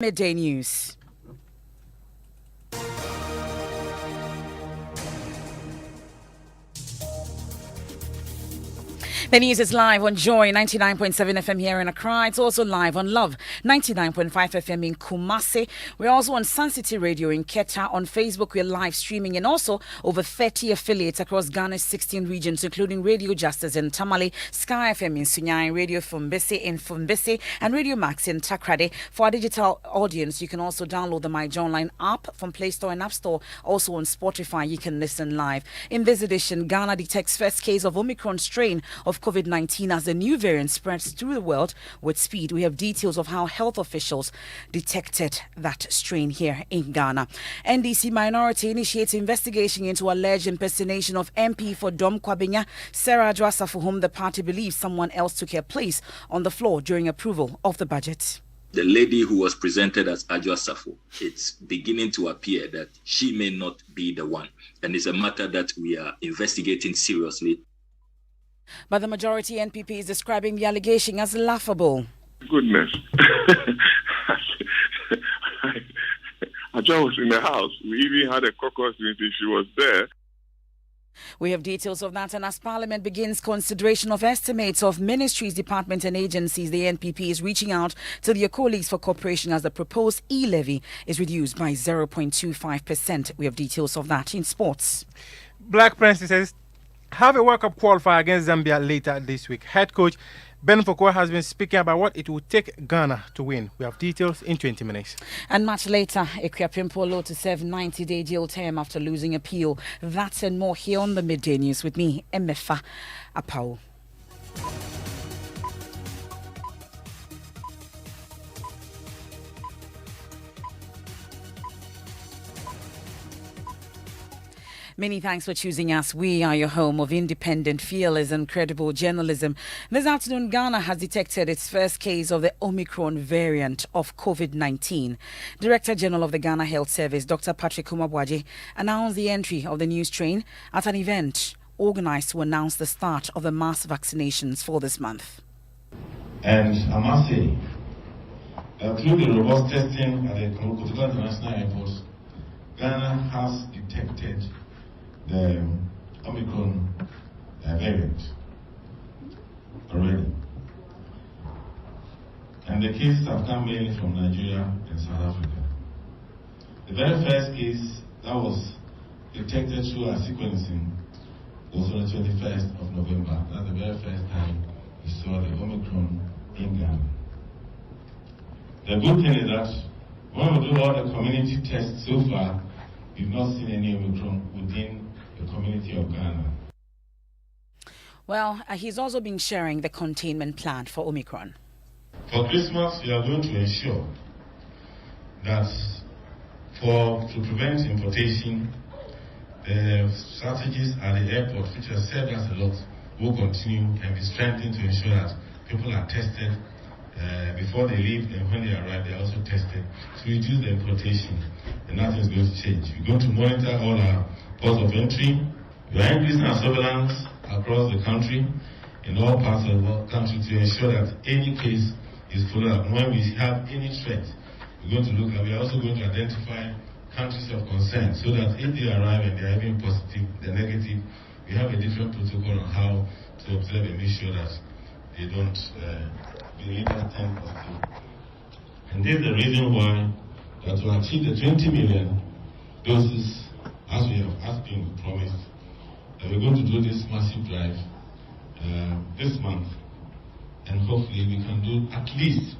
Midday News. The news is live on Joy 99.7 FM here in Accra. It's also live on Love 99.5 FM in Kumasi. We're also on Sun City Radio in Keta. On Facebook, we're live streaming and also over 30 affiliates across Ghana's 16 regions, including Radio Justice in Tamale, Sky FM in Sunyani, Radio Fumbisi in Fumbisi, and Radio Max in Takrade. For our digital audience, you can also download the My Joy Online app from Play Store and App Store. Also on Spotify, you can listen live. In this edition, Ghana detects first case of Omicron strain of COVID-19 as the new variant spreads through the world with speed. We have details of how health officials detected that strain here in Ghana. NDC minority initiates investigation into alleged impersonation of MP for Dom Kwabenya, Sarah Adwasa, for whom the party believes someone else took her place on the floor during approval of the budget. The lady who was presented as Adwa Safo, it's beginning to appear that she may not be the one. And it's a matter that we are investigating seriously. But the majority NPP is describing the allegation as laughable. Goodness. Adwa was in the house. We even had a caucus meeting. She was there. We have details of that, and as Parliament begins consideration of estimates of ministries, departments and agencies, the NPP is reaching out to their colleagues for cooperation as the proposed e-levy is reduced by 0.25%. We have details of that in sports. Black Princesses have a World Cup qualifier against Zambia later this week. Head coach Ben Foucault has been speaking about what it will take Ghana to win. We have details in 20 minutes. And much later, Ekuapem Polo to serve 90-day jail term after losing appeal. That and more here on the Midday News with me, Emefa Apau. Many thanks for choosing us. We are your home of independent, fearless and credible journalism. This afternoon, Ghana has detected its first case of the Omicron variant of COVID-19. Director General of the Ghana Health Service, Dr. Patrick Kumabwaji, announced the entry of the new strain at an event organized to announce the start of the mass vaccinations for this month. And I must say, through the robust testing at the Kotoka International Airport, Ghana has detected the Omicron variant already. And the cases have come mainly from Nigeria and South Africa. The very first case that was detected through our sequencing was on the 21st of November. That's the very first time we saw the Omicron in Ghana. The good thing is that when we do all the community tests so far, we've not seen any Omicron within the community of Ghana. Well, he's also been sharing the containment plan for Omicron. For Christmas, we are going to ensure that to prevent importation, the strategies at the airport, which have served us a lot, will continue and be strengthened to ensure that people are tested before they leave, and when they arrive, they are also tested to reduce the importation, and nothing is going to change. We're going to monitor all our ports of entry. We are increasing our surveillance across the country, in all parts of the country, to ensure that any case is followed up. When we have any threat, we're going to look at, we are also going to identify countries of concern, so that if they arrive and they are even positive, they're negative, we have a different protocol on how to observe and make sure that they don't be either turn positive. And this is the reason why that to achieve the 20 million doses, as been promised, we're going to do this massive drive this month, and hopefully we can do at least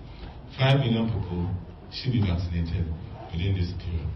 5 million people should be vaccinated within this period.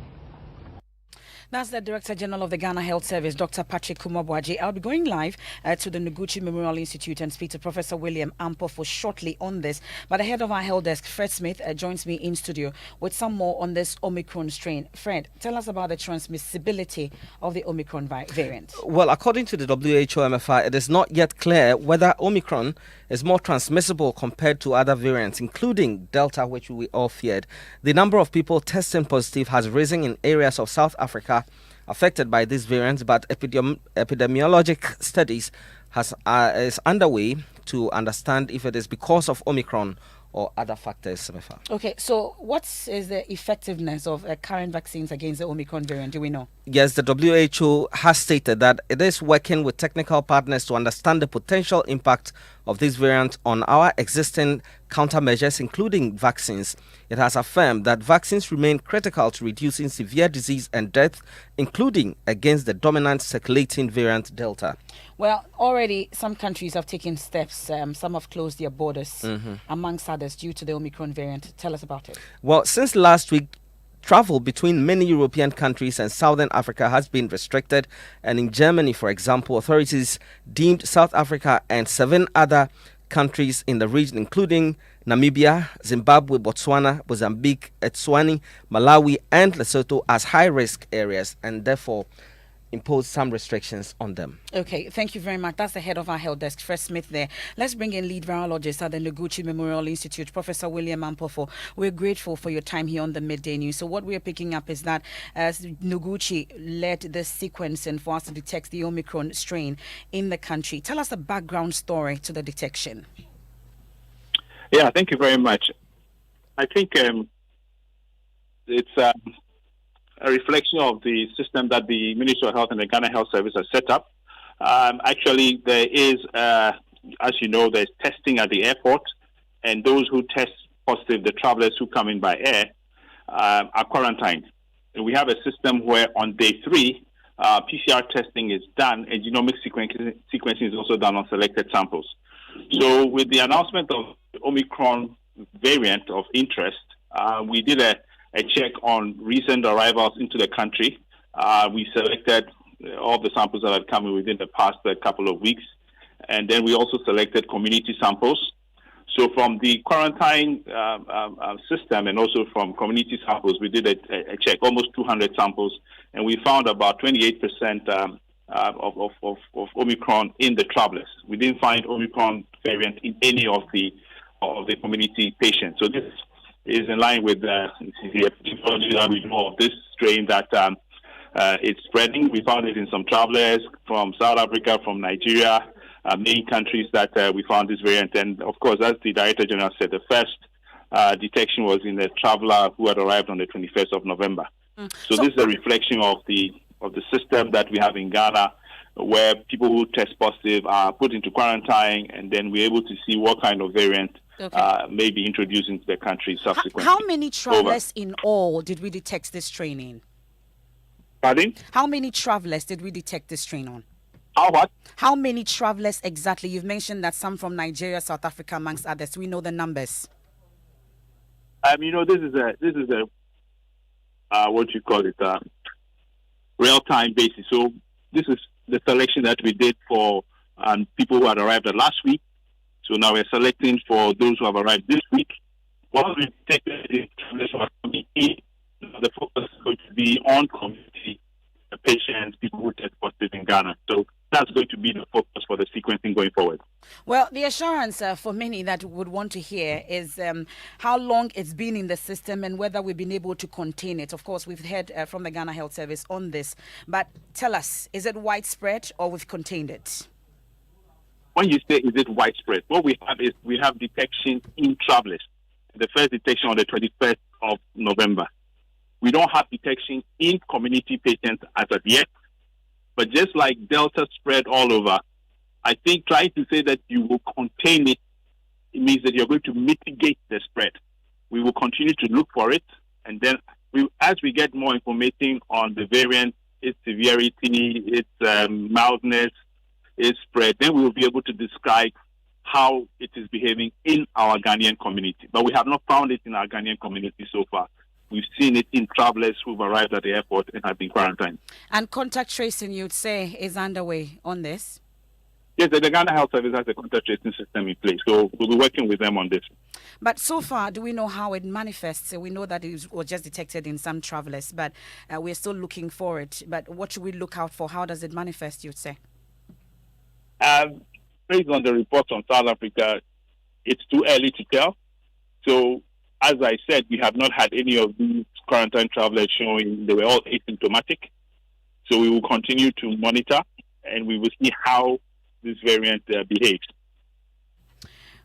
That's the Director General of the Ghana Health Service, Dr. Patrick Kumabwaji. I'll be going live to the Noguchi Memorial Institute and speak to Professor William Ampo for shortly on this. But the head of our health desk, Fred Smith, joins me in studio with some more on this Omicron strain. Fred, tell us about the transmissibility of the Omicron variant. Well, according to the WHO MFI, it is not yet clear whether Omicron is more transmissible compared to other variants, including Delta, which we all feared. The number of people testing positive has risen in areas of South Africa affected by these variants, but epidemiologic studies is underway to understand if it is because of Omicron or other factors, Semefa. Okay, so what is the effectiveness of current vaccines against the Omicron variant? Do we know? Yes, the WHO has stated that it is working with technical partners to understand the potential impact of this variant on our existing countermeasures, including vaccines. It has affirmed that vaccines remain critical to reducing severe disease and death, including against the dominant circulating variant Delta. Well, already some countries have taken steps. Some have closed their borders, amongst others, due to the Omicron variant. Tell us about it. Well, since last week, travel between many European countries and Southern Africa has been restricted. And in Germany, for example, authorities deemed South Africa and 7 other countries in the region, including Namibia, Zimbabwe, Botswana, Mozambique, Eswatini, Malawi, and Lesotho, as high-risk areas, and therefore impose some restrictions on them. Okay, thank you very much. That's the head of our health desk, Fred Smith there. Let's bring in lead virologist at the Noguchi Memorial Institute, Professor William Ampofo. We're grateful for your time here on the Midday News. So what we're picking up is that as Noguchi led the sequencing for us to detect the Omicron strain in the country. Tell us the background story to the detection. Yeah, thank you very much. I think it's a reflection of the system that the Ministry of Health and the Ghana Health Service has set up. Actually, there is, as you know, there's testing at the airport, and those who test positive, the travelers who come in by air, are quarantined. And we have a system where on day 3, PCR testing is done, and genomic sequencing is also done on selected samples. So with the announcement of the Omicron variant of interest, we did a check on recent arrivals into the country. We selected all the samples that had come in within the past couple of weeks. And then we also selected community samples. So from the quarantine system and also from community samples, we did a check, almost 200 samples, and we found about 28% of Omicron in the travelers. We didn't find Omicron variant in any of the community patients. So this is in line with the epidemiology that we know of this strain that it's spreading. We found it in some travelers from South Africa, from Nigeria, many countries that we found this variant. And of course, as the Director General said, the first detection was in a traveler who had arrived on the 21st of November. So this is a reflection of the system that we have in Ghana, where people who test positive are put into quarantine, and then we're able to see what kind of variant may be introduced into the country subsequently. How many travelers in all did we detect this strain in? Pardon? How many travelers did we detect this strain on? How what? How many travelers exactly? You've mentioned that some from Nigeria, South Africa, amongst others. Do we know the numbers? This is a what you call it, real-time basis. So this is the selection that we did for people who had arrived last week. So now we're selecting for those who have arrived this week. Once we take the travelers who are coming in, the focus is going to be on community patients, people who test positive in Ghana. So that's going to be the focus for the sequencing going forward. Well, the assurance for many that would want to hear is how long it's been in the system and whether we've been able to contain it. Of course, we've heard from the Ghana Health Service on this, but tell us, is it widespread or we've contained it? When you say is it widespread, what we have is we have detection in travelers. The first detection on the 21st of November. We don't have detection in community patients as of yet. But just like Delta spread all over, I think trying to say that you will contain it, it means that you're going to mitigate the spread. We will continue to look for it, and then as we get more information on the variant, its severity, its mildness, its spread, then we will be able to describe how it is behaving in our Ghanaian community. But we have not found it in our Ghanaian community so far. We've seen it in travelers who've arrived at the airport and have been quarantined. And contact tracing, you'd say, is underway on this? Yes, the Ghana Health Service has a contact tracing system in place, so we'll be working with them on this. But so far, do we know how it manifests? We know that it was just detected in some travelers, but we're still looking for it. But what should we look out for? How does it manifest, you'd say? Based on the reports from South Africa, it's too early to tell. So, as I said, we have not had any of these quarantine travelers showing they were all asymptomatic. So we will continue to monitor and we will see how this variant behaves.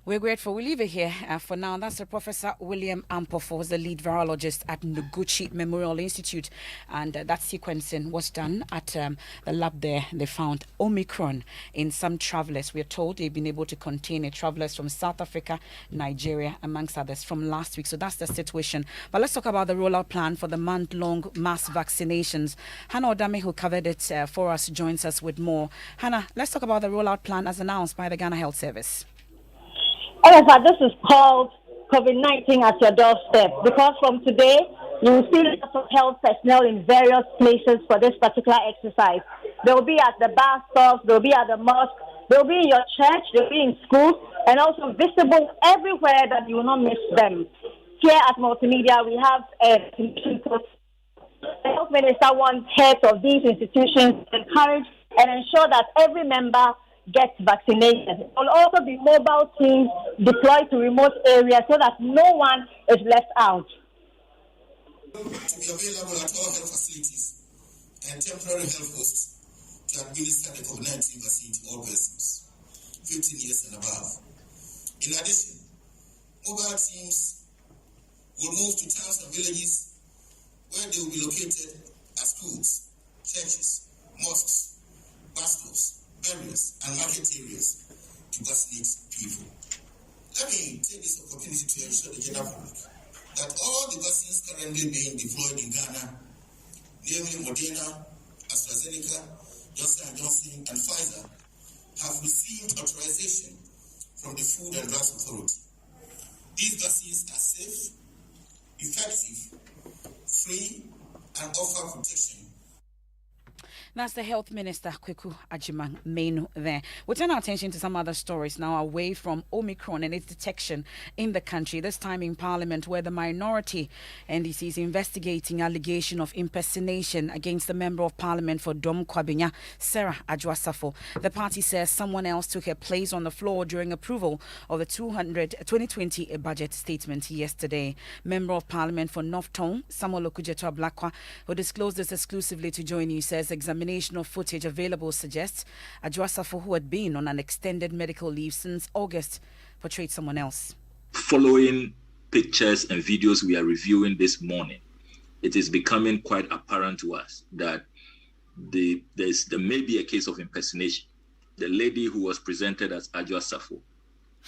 We're grateful. We leave it here for now. That's Professor William Ampofo, was the lead virologist at Noguchi Memorial Institute. And that sequencing was done at the lab there. They found Omicron in some travelers. We are told they've been able to contain it. Travelers from South Africa, Nigeria, amongst others, from last week. So that's the situation. But let's talk about the rollout plan for the month-long mass vaccinations. Hannah Odame, who covered it for us, joins us with more. Hannah, let's talk about the rollout plan as announced by the Ghana Health Service. This is called COVID-19 at your doorstep, because from today, you will see lots of health personnel in various places for this particular exercise. They will be at the bus stops, they will be at the mosque, they will be in your church, they will be in schools, and also visible everywhere that you will not miss them. Here at Multimedia, we have a commission. The health minister wants heads of these institutions to encourage and ensure that every member gets vaccinated. There will also be mobile teams deployed to remote areas so that no one is left out. To be available at all health facilities and temporary health posts to administer the COVID-19 vaccine to all persons 15 years and above. In addition, mobile teams will move to towns and villages where they will be located at schools, churches, mosques, bus stops, areas and market areas to vaccinate people. Let me take this opportunity to assure the general public that all the vaccines currently being deployed in Ghana, namely Moderna, AstraZeneca, Johnson & Johnson, and Pfizer, have received authorization from the Food and Drugs Authority. These vaccines are safe, effective, free, and offer protection. That's the Health Minister, Kweku Agyeman Menu there. We'll turn our attention to some other stories now away from Omicron and its detection in the country, this time in Parliament, where the minority NDC is investigating allegation of impersonation against the Member of Parliament for Dom Kwabinya, Sarah Adjoasafo. The party says someone else took her place on the floor during approval of the 2020 budget statement yesterday. Member of Parliament for North Tone, Samuel Okujeto Ablakwa, who disclosed this exclusively to Joy News, says examination of footage available suggests Adjoasafo, who had been on an extended medical leave since August, portrayed someone else. Following pictures and videos we are reviewing this morning, it is becoming quite apparent to us that there may be a case of impersonation. The lady who was presented as Adjoasafo,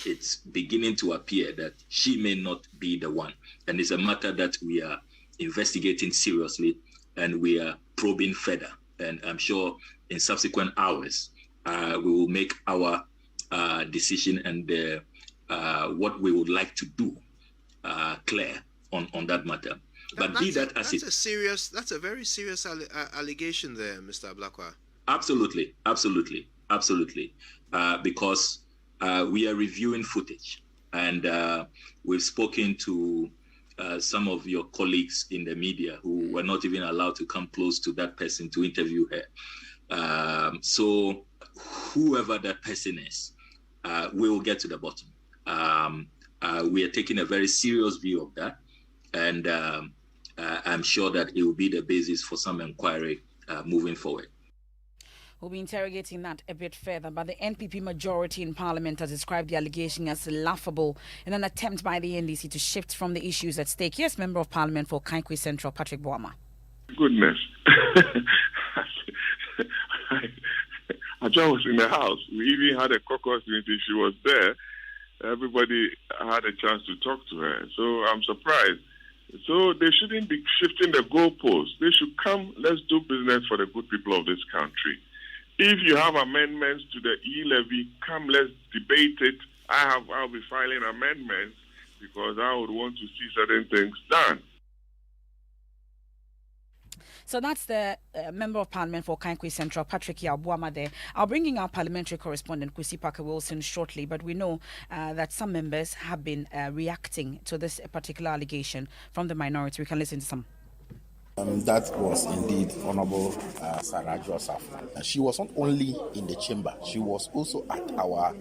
it's beginning to appear that she may not be the one. And it's a matter that we are investigating seriously and we are probing further. And I'm sure in subsequent hours, we will make our decision and what we would like to do clear on that matter. But be that as it... That's a very serious allegation there, Mr. Ablakwa. Absolutely. Because we are reviewing footage and we've spoken to some of your colleagues in the media who were not even allowed to come close to that person to interview her. So whoever that person is, we will get to the bottom. We are taking a very serious view of that. And I'm sure that it will be the basis for some inquiry moving forward. We'll be interrogating that a bit further, but the NPP majority in Parliament has described the allegation as laughable in an attempt by the NDC to shift from the issues at stake. Yes, Member of Parliament for Kaikwe Central, Patrick Boama. Goodness. Ajah was in the house. We even had a caucus meeting. She was there. Everybody had a chance to talk to her. So I'm surprised. So they shouldn't be shifting the goalposts. They should come, let's do business for the good people of this country. If you have amendments to the e-levy, come, let's debate it. I'll be filing amendments because I would want to see certain things done. So that's the Member of Parliament for Kaikwe Central, Patrick Yabuama there. I'll bring in our parliamentary correspondent, Kwesi Parker-Wilson, shortly, but we know that some members have been reacting to this particular allegation from the minority. We can listen to some. That was indeed Honorable Sarah Joseph. She was not only in the chamber, she was also at our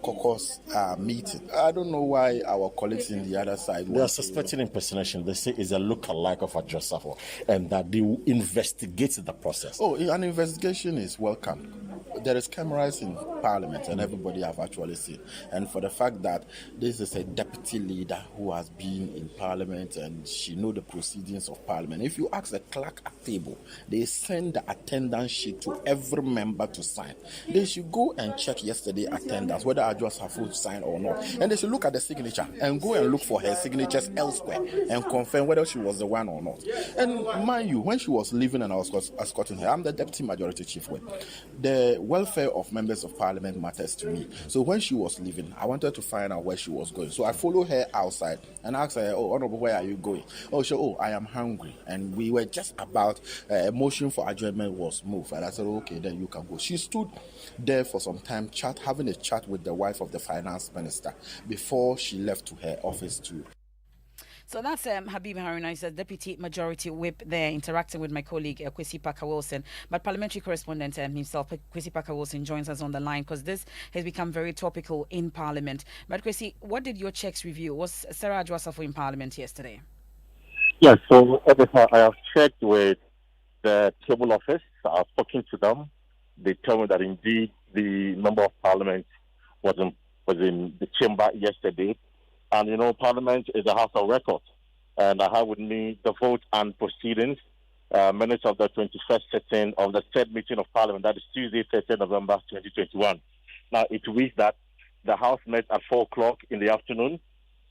caucus meeting. I don't know why our colleagues in the other side... They are suspecting impersonation. They say it's a look-alike of a Joseph, and that they will investigate the process. Oh, an investigation is welcome. There is cameras in Parliament, and everybody have actually seen. And for the fact that this is a deputy leader who has been in Parliament and she know the proceedings of Parliament. If you ask the clerk at table, they send the attendance sheet to every member to sign. They should go and check yesterday attendance, whether Ajwa Safo signed or not. And they should look at the signature and go and look for her signatures elsewhere and confirm whether she was the one or not. And mind you, when she was leaving and I was escorting her, I'm the Deputy Majority Chief Whip. The welfare of members of Parliament matters to me. So when she was leaving, I wanted to find out where she was going. So I followed her outside and asked her, "Oh, Honorable, where are you going?" "Oh, she, I am hungry." And we were just about, a motion for adjournment was moved. And I said, "Okay, then you can go." She stood there for some time, having a chat with the wife of the finance minister before she left to her office too. So that's Habib Haruna, is a Deputy Majority Whip there, interacting with my colleague Kwesi Parker-Wilson. But parliamentary correspondent himself, Kwesi Parker-Wilson, joins us on the line because this has become very topical in Parliament. But Kwesi, what did your checks reveal? Was Sarah Ajwa Safo in Parliament yesterday? Yes, so I have checked with the table office. I've spoken to them. They tell me that indeed the member of Parliament was in the chamber yesterday. And, Parliament is a house of records. And I have with me the vote and proceedings, minutes of the 21st sitting of the third meeting of Parliament. That is Tuesday, 30th November 2021. Now, it reads that the House met at 4 o'clock in the afternoon.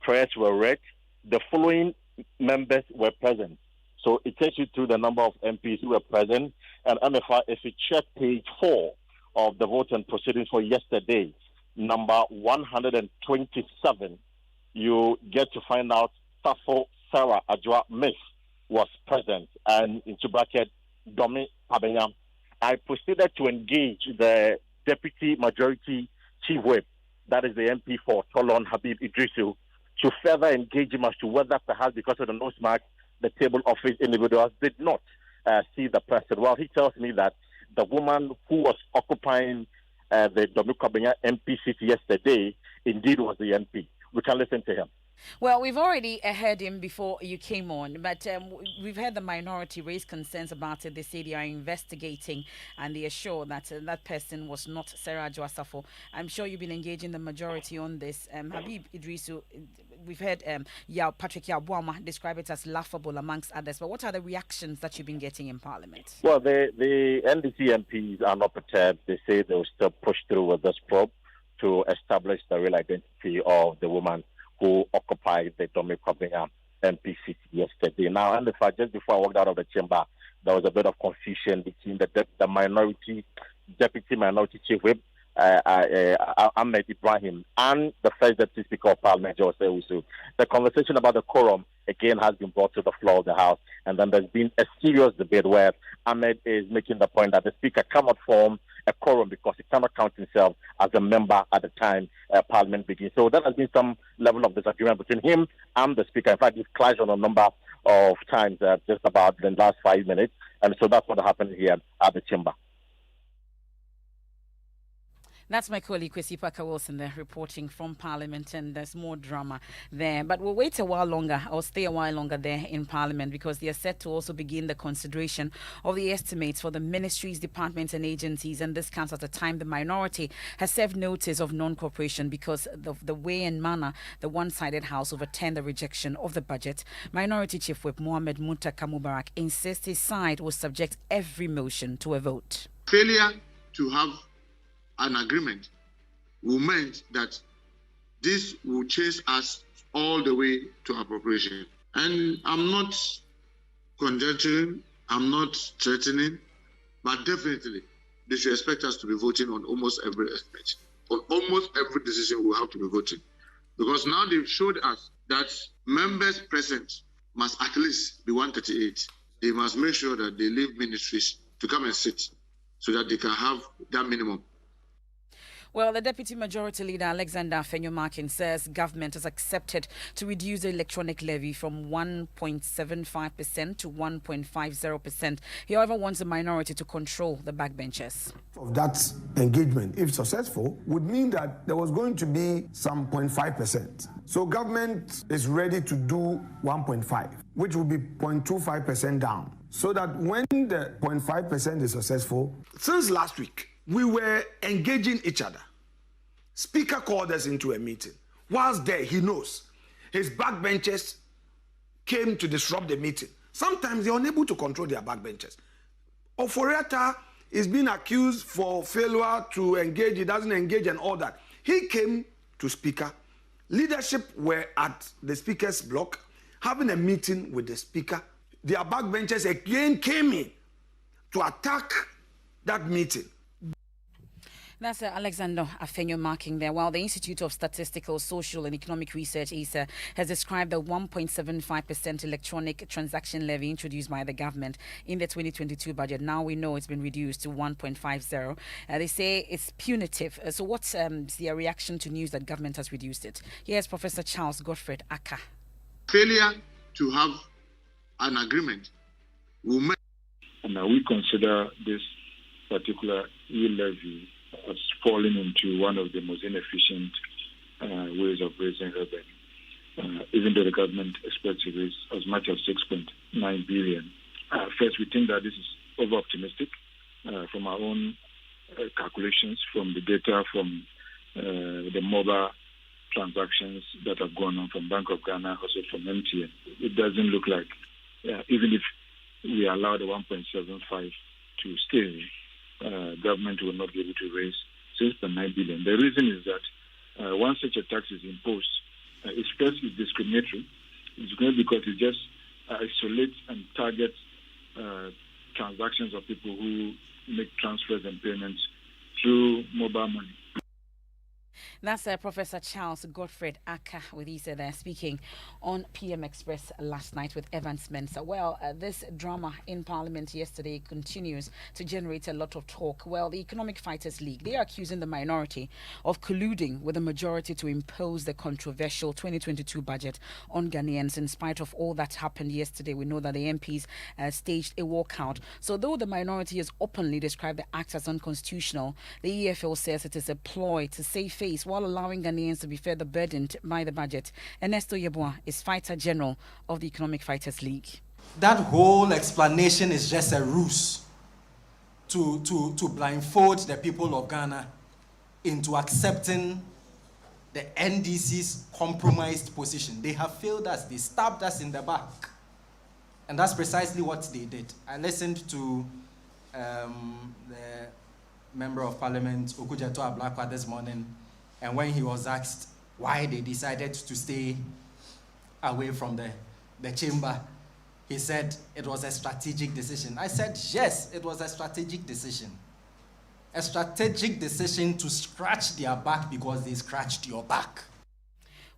Prayers were read. The following members were present. So it takes you through the number of MPs who were present. And MFI, if you check page 4 of the vote and proceedings for yesterday, number 127, you get to find out Safo Sarah Ajwa Miss was present, and into bracket Domi Pabenya. I proceeded to engage the Deputy Majority Chief Whip, that is the MP for Tolon, Habib Idrisu, to further engage him as to whether perhaps because of the nose mark, the table office individuals did not see the person. Well, he tells me that the woman who was occupying the Domi Pabenya MP seat yesterday indeed was the MP. We can listen to him. Well, we've already heard him before you came on, but we've heard the minority raise concerns about it. They say they are investigating and they are sure that that person was not Sarah Ajwa Safo. I'm sure you've been engaging the majority on this. Habib Idrisu, we've heard Patrick Yabuama describe it as laughable amongst others, but what are the reactions that you've been getting in Parliament? Well, the NDC MPs are not perturbed. They say they will still push through with this probe to establish the real identity of the woman who occupied the Domi Pabenya MP seat yesterday. Now, and in fact, just before I walked out of the chamber, there was a bit of confusion between the Deputy Minority Chief Whip, Ahmed Ibrahim, and the First Deputy Speaker of Parliament, Jose Usu. The conversation about the quorum, again, has been brought to the floor of the House, and then there's been a serious debate where Ahmed is making the point that the Speaker cannot form a quorum because he cannot count himself as a member at the time Parliament begins. So there has been some level of disagreement between him and the Speaker. In fact, he's clashed on a number of times just about the last 5 minutes. And so that's what happened here at the chamber. That's my colleague Kwesi Parker-Wilson there reporting from Parliament, and there's more drama there. But we'll wait a while longer, or stay a while longer there in Parliament, because they are set to also begin the consideration of the estimates for the ministries, departments and agencies, and this comes at a time the minority has served notice of non-cooperation because of the way and manner the one-sided House overturned the rejection of the budget. Minority Chief Whip Mohammed Muntaka Mubarak insists his side will subject every motion to a vote. Failure to have an agreement will mean that this will chase us all the way to appropriation. And I'm not conjecturing, I'm not threatening, but definitely they should expect us to be voting on almost every estimate. On almost every decision we'll have to be voting. Because now they've showed us that members present must at least be 138. They must make sure that they leave ministries to come and sit so that they can have that minimum. Well, the Deputy Majority Leader, Alexander Afenyo-Markin, says government has accepted to reduce the electronic levy from 1.75% to 1.50%. He, however, wants the minority to control the backbenchers. Of that engagement, if successful, would mean that there was going to be some 0.5%. So government is ready to do 1.5, which will be 0.25% down. So that when the 0.5% is successful, since last week, we were engaging each other. Speaker called us into a meeting. Whilst there, he knows his backbenchers came to disrupt the meeting. Sometimes they're unable to control their backbenchers. Oforiata is being accused for failure to engage. He doesn't engage and all that. He came to Speaker. Leadership were at the Speaker's block having a meeting with the Speaker. Their backbenchers again came in to attack that meeting. That's Alexander Afenyo-Markin there. While the Institute of Statistical, Social and Economic Research, ISA, has described the 1.75% electronic transaction levy introduced by the government in the 2022 budget. Now we know it's been reduced to 1.50. They say it's punitive. So what's their reaction to news that government has reduced it? Here's Professor Charles Godfred Aka. Failure to have an agreement will make... And we consider this particular e-levy as falling into one of the most inefficient ways of raising revenue, even though the government expects to raise as much as 6.9 billion. First, we think that this is over-optimistic from our own calculations, from the data from the mobile transactions that have gone on from Bank of Ghana, also from MTN. It doesn't look like, even if we allow the 1.75 to stay, government will not be able to raise 6.9 billion. The reason is that once such a tax is imposed, it's first is discriminatory. It's going because it just isolates and targets transactions of people who make transfers and payments through mobile money. That's Professor Charles Godfred Aka with ISA there speaking on PM Express last night with Evans Mensah. Well, this drama in Parliament yesterday continues to generate a lot of talk. Well, the Economic Fighters League, they are accusing the minority of colluding with the majority to impose the controversial 2022 budget on Ghanaians. In spite of all that happened yesterday, we know that the MPs staged a walkout. So though the minority has openly described the act as unconstitutional, the EFL says it is a ploy to save face while allowing Ghanaians to be further burdened by the budget. Ernesto Yeboah is Fighter General of the Economic Fighters League. That whole explanation is just a ruse to blindfold the people of Ghana into accepting the NDC's compromised position. They have failed us. They stabbed us in the back. And that's precisely what they did. I listened to the Member of Parliament, Okujeto Ablakwa, this morning, and when he was asked why they decided to stay away from the chamber, he said it was a strategic decision. I said, yes, it was a strategic decision. A strategic decision to scratch their back because they scratched your back.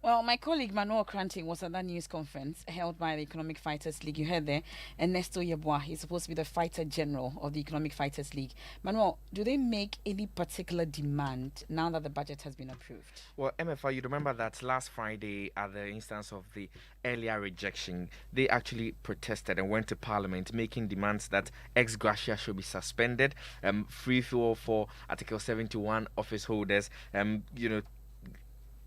Well, my colleague Manuel Kranting was at that news conference held by the Economic Fighters League. You heard there, Ernesto Yeboah. He's supposed to be the Fighter General of the Economic Fighters League. Manuel, do they make any particular demand now that the budget has been approved? Well, MFR, you remember that last Friday, at the instance of the earlier rejection, they actually protested and went to Parliament making demands that ex gratia should be suspended, free fuel for Article 71 office holders,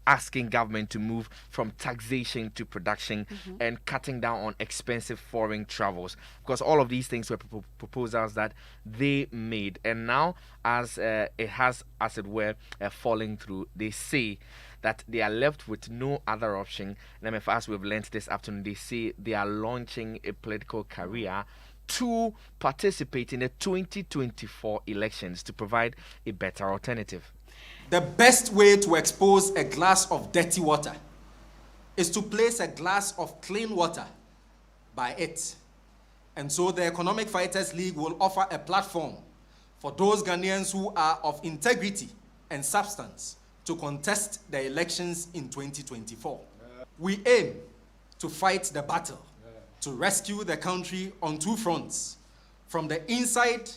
asking government to move from taxation to production and cutting down on expensive foreign travels, because all of these things were proposals that they made, and now as it has, as it were, falling through, they say that they are left with no other option. And as we've learned this afternoon, they say they are launching a political career to participate in the 2024 elections to provide a better alternative. The best way to expose a glass of dirty water is to place a glass of clean water by it. And so the Economic Fighters League will offer a platform for those Ghanaians who are of integrity and substance to contest the elections in 2024. We aim to fight the battle to rescue the country on two fronts, from the inside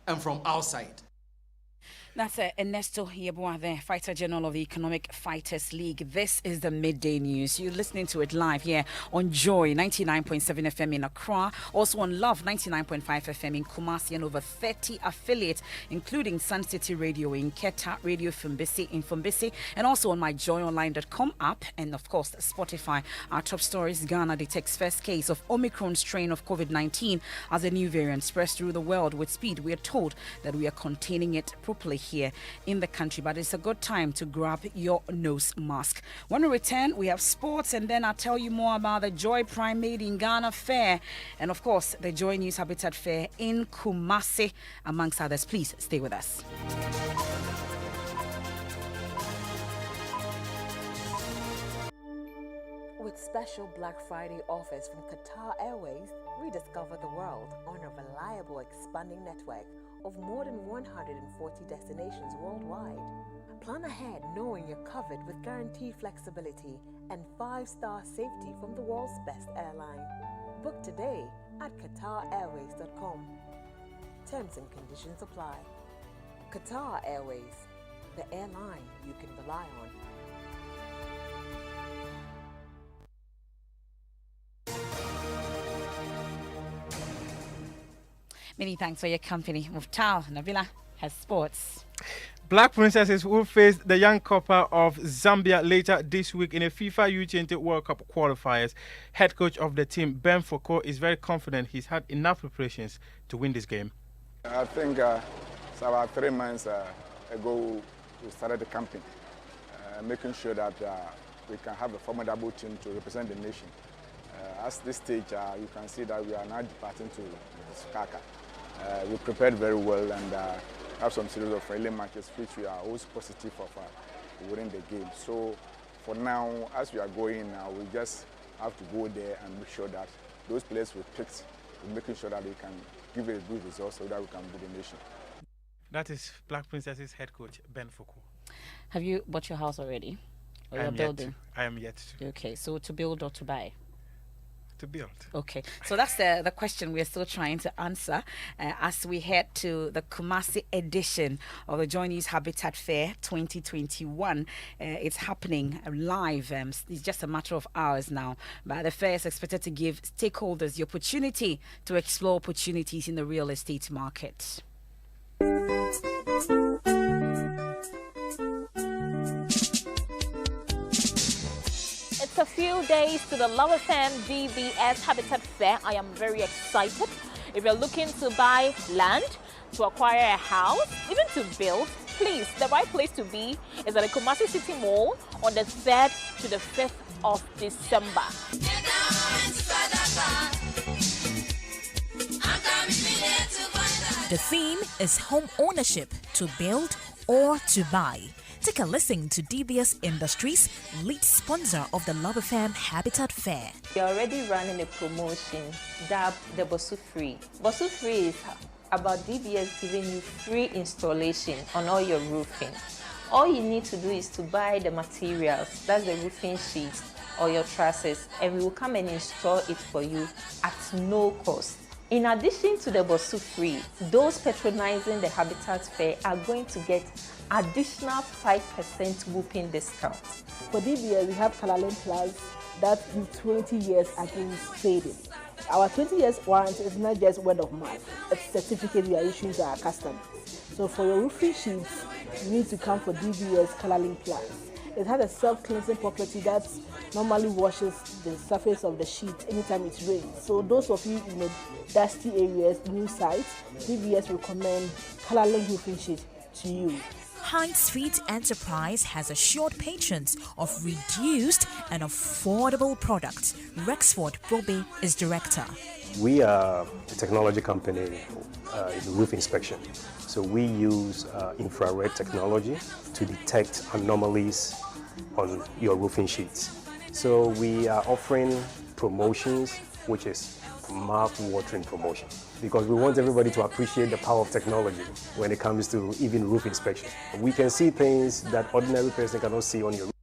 and from outside. That's Ernesto Yeboah there, Fighter General of the Economic Fighters League. This is the Midday News. You're listening to it live here on Joy 99.7 FM in Accra, also on Love 99.5 FM in Kumasi, and over 30 affiliates, including Sun City Radio in Keta, Radio Fumbisi, and also on my joyonline.com app, and of course Spotify. Our top stories: Ghana detects first case of Omicron strain of COVID-19 as a new variant spreads through the world with speed. We are told that we are containing it properly here in the country, but it's a good time to grab your nose mask. When we return, we have sports, and then I'll tell you more about the Joy Prime Made in Ghana Fair, and of course the Joy News Habitat Fair in Kumasi, amongst others. Please stay with us. With special Black Friday offers from Qatar Airways, rediscover the world on a reliable, expanding network of more than 140 destinations worldwide. Plan ahead knowing you're covered with guaranteed flexibility and 5-star safety from the world's best airline. Book today at QatarAirways.com. Terms and conditions apply. Qatar Airways, the airline you can rely on. Many thanks for your company. Muftal Nabila has sports. Black Princesses will face the young couple of Zambia later this week in a FIFA U20 World Cup qualifiers. Head coach of the team, Ben Foucault, is very confident he's had enough preparations to win this game. I think it's about 3 months ago we started the campaign, making sure that we can have a formidable team to represent the nation. At this stage, you can see that we are now departing to Skaka. We prepared very well and have some series of friendly matches which we are always positive of winning the game. So for now, as we are going now, we just have to go there and make sure that those players we picked, we're making sure that they can give a good result so that we can beat the nation. That is Black Princesses head coach Ben Foucault. Have you bought your house already? Or you're building? I am yet to. Okay, so to build or to buy? To build. Okay, so that's the question we're still trying to answer as we head to the Kumasi edition of the Joy News Habitat Fair 2021. It's happening live. It's just a matter of hours now. But the fair is expected to give stakeholders the opportunity to explore opportunities in the real estate market. It's a few days to the Love FM DBS Habitat Fair. I am very excited. If you're looking to buy land, to acquire a house, even to build, please, the right place to be is at the Kumasi City Mall on the 3rd to the 5th of December. The theme is home ownership, to build or to buy. Take a listen to DBS Industries, lead sponsor of the Love FM Habitat Fair. We are already running a promotion dubbed the Bosu Free. Bosu Free is about DBS giving you free installation on all your roofing. All you need to do is to buy the materials, that's the roofing sheets or your trusses, and we will come and install it for you at no cost. In addition to the Bosu Free, those patronizing the Habitat Fair are going to get additional 5% whooping discount. For DBS, we have Kalalin Plus that is 20 years against fading. Our 20 years warranty is not just word of mouth, it's a certificate we are issuing to our customers. So for your roofing sheets, you need to come for DBS Kalalin Plus. It has a self-cleansing property that normally washes the surface of the sheet anytime it rains. So those of you in the dusty areas, new sites, DBS recommend Kalalin roofing sheet to you. Heinz Street Enterprise has assured patrons of reduced and affordable products. Rexford Brobe is director. We are a technology company in roof inspection. So we use infrared technology to detect anomalies on your roofing sheets. So we are offering promotions, which is mouth-watering promotion, because we want everybody to appreciate the power of technology when it comes to even roof inspection. We can see things that ordinary person cannot see on your roof.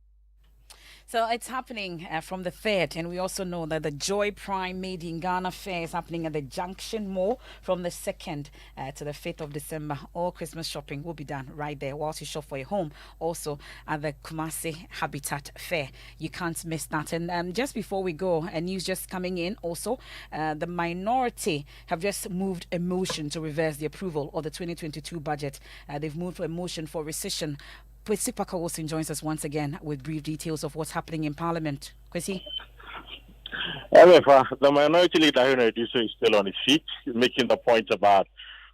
So it's happening from the 3rd, and we also know that the Joy Prime Made in Ghana Fair is happening at the Junction Mall from the 2nd to the 5th of December. All Christmas shopping will be done right there whilst you shop for your home. Also at the Kumasi Habitat Fair. You can't miss that. And just before we go, a news just coming in also, the minority have just moved a motion to reverse the approval of the 2022 budget. They've moved for a motion for rescission. Kwesi Parker Wilson joins us once again with brief details of what's happening in Parliament. Kwesi? The minority leader, Henry Duso, is still on his feet, making the point about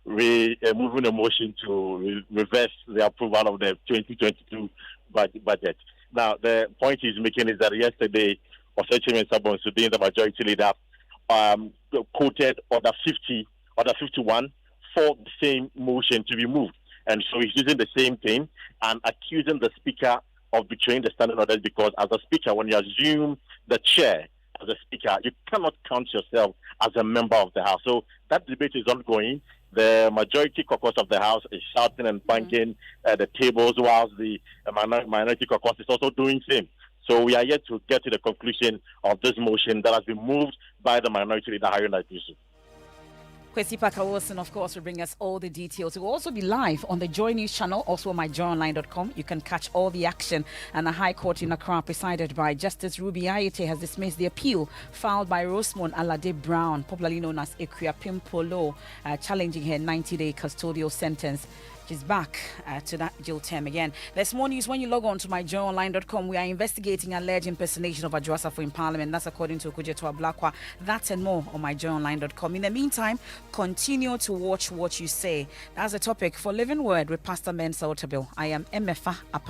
moving a motion to reverse the approval of the 2022 budget. Now, the point he's making is that yesterday, Osechimen Sabon Sudin, the majority leader, quoted Order 51 for the same motion to be moved. And so he's using the same thing and accusing the Speaker of betraying the standing orders because as a Speaker, when you assume the chair as a Speaker, you cannot count yourself as a member of the House. So that debate is ongoing. The majority caucus of the House is shouting and banging the tables whilst the minority caucus is also doing the same. So we are yet to get to the conclusion of this motion that has been moved by the minority leader, Harry Naitusu. Kwesi Parker Wilson, of course, will bring us all the details. It will also be live on the Joy News channel, also on myjoyonline.com. You can catch all the action. And the High Court in Accra, presided by Justice Ruby Ayete, has dismissed the appeal filed by Rosemond Alade Brown, popularly known as Equia Pimpolo, challenging her 90-day custodial sentence. She's back to that jail term again. There's more news when you log on to myjoyonline.com. We are investigating alleged impersonation of Adwoasafo in Parliament. That's according to Okujeto Ablakwa. That and more on myjoyonline.com. In the meantime, continue to watch what you say. That's a topic for Living Word with Pastor Mensa Otabil. I am MFA Apa.